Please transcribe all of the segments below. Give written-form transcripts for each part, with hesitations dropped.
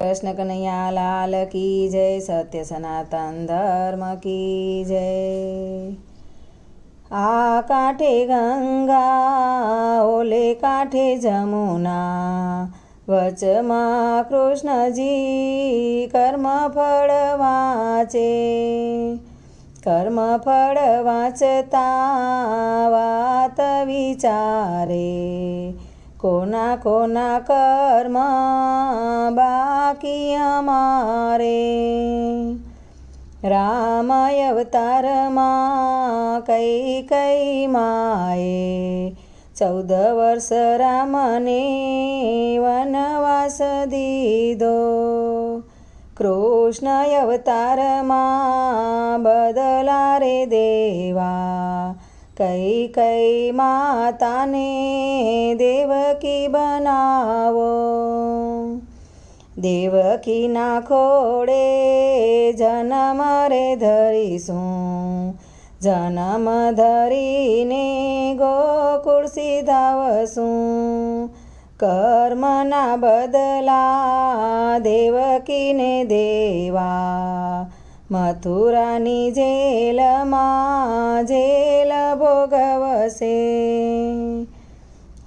कृष्ण कन्हैया लाल की जय। सत्य सनातन धर्म की जय। आ कांठे गंगा ओले कांठे जमुना, वचમાં કૃષ્ણજી કર્મફળ વાંચે। કર્મફળ વાંચતા વાત વિચારે, કોના કોના કર્મ બાકી અમારે। રામ અવતારમાં કઈ માએ 14 વર્ષ રામને વનવાસ દીધો। કૃષ્ણ અવતારમાં બદલા રે દેવા, કઈ માતાને દેવકી બનાવો। દેવકીના ખોળે જન્મ રે ધરીશું, જન્મ ધરીને ગોકુળ સીધાવશું। કર્મના બદલા દેવકીને દેવા, મથુરાની જેલમાં જેલ ભોગવશે।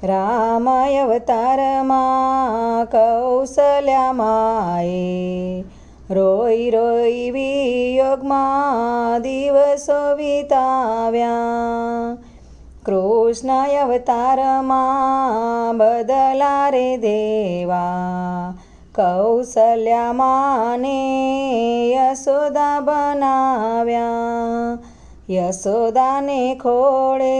રામ અવતારમાં કૌશલ્યા માએ રોઈ રોઈ વિયોગમાં દિવસો વિતાવ્યા। કૃષ્ણ અવતારમાં બદલા રે દેવા, કૌશલ્યા માને યશોદા બનાવ્યા। યશોદાને ખોળે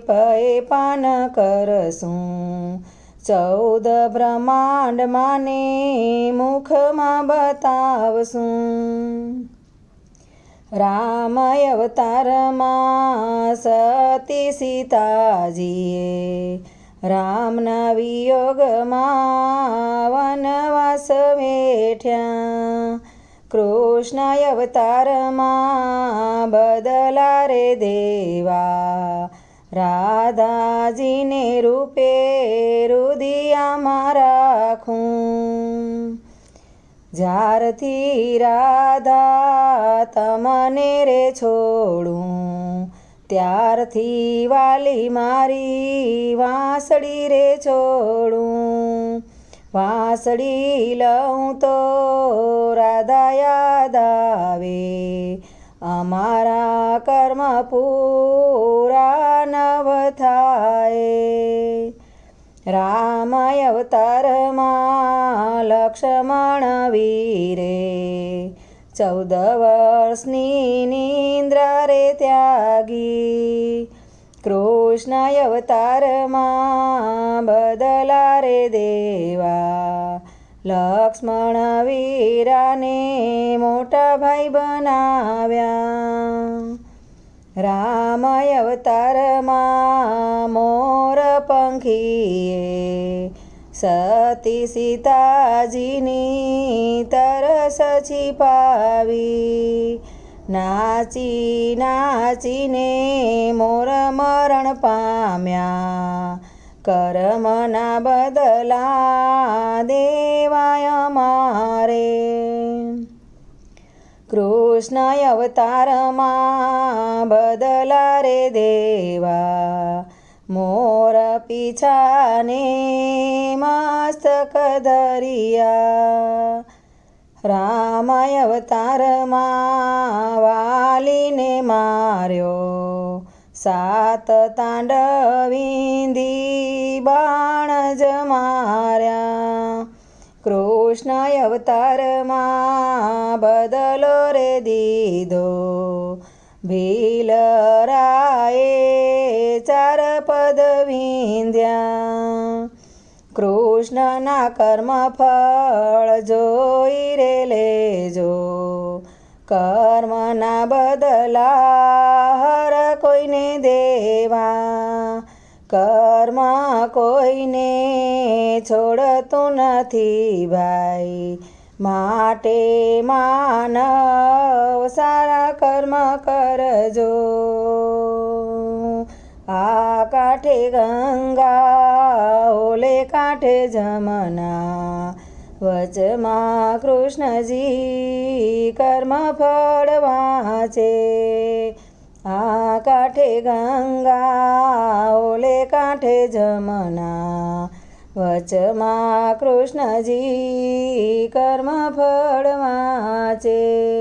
પએ પાન કરશું, 14 બ્રહ્માંડ માને મુખમાં બતાવશું। રામ અવતારમાં સતી સીતાજીએ રામના વિયોગમાં વનવાસ વેઠ્યા। કૃષ્ણ અવતારમાં બદલા રે દેવા, રાધાજીને રૂપે રુદિયામાં રાખું। જ્યારથી રાધા તમને રે છોડું, ત્યારથી વાલી મારી વાંસળી રે છોડું। વાંસળી લઉં તો રાધા યાદ આવે, અમારા કર્મ પૂરા નવ થાય। રામ અવતારમાં લક્ષ્મણ વીરે 14 વર્ષની નિંદ્રા રે ત્યાગી। કૃષ્ણ અવતારમાં બદલા રે દેવા, લક્ષ્મણ વીરાને મોટા ભાઈ બનાવ્યા। રામ અવતારમાં મોર પંખીએ સતી સીતાજીની તરસ છીપાવી। નાચી નાચીને મોર મરણ પામ્યા, કર્મના બદલા દેવાય અમારે। કૃષ્ણ અવતારમાં બદલા રે દેવા, મોર પીછાને મસ્તક ધરિયા। રામ અવતારમાં વાલીને માર્યો, 7 તાંડવીંધી બાણ જ માર્યા। કૃષ્ણ અવતારમાં બદલો રે દીધો, ભીલરાએ 4 પદ વિંધ્યા। કૃષ્ણના કર્મ ફળ જોઈ રે લેજો, કર્મના બદલા હર કોઈને દેવા। કર્મ કોઈને છોડતું નથી ભાઈ, માટે માનવ સારા કર્મ કરજો। આ કાંઠે ગંગા ઓલે કાંઠે જમના, વચમાં કૃષ્ણજી કર્મ ફળ વાંચે. આ કાંઠે ગંગા ઓલે કાંઠે જમના, વચમાં કૃષ્ણજી કર્મ ફળ વાંચે.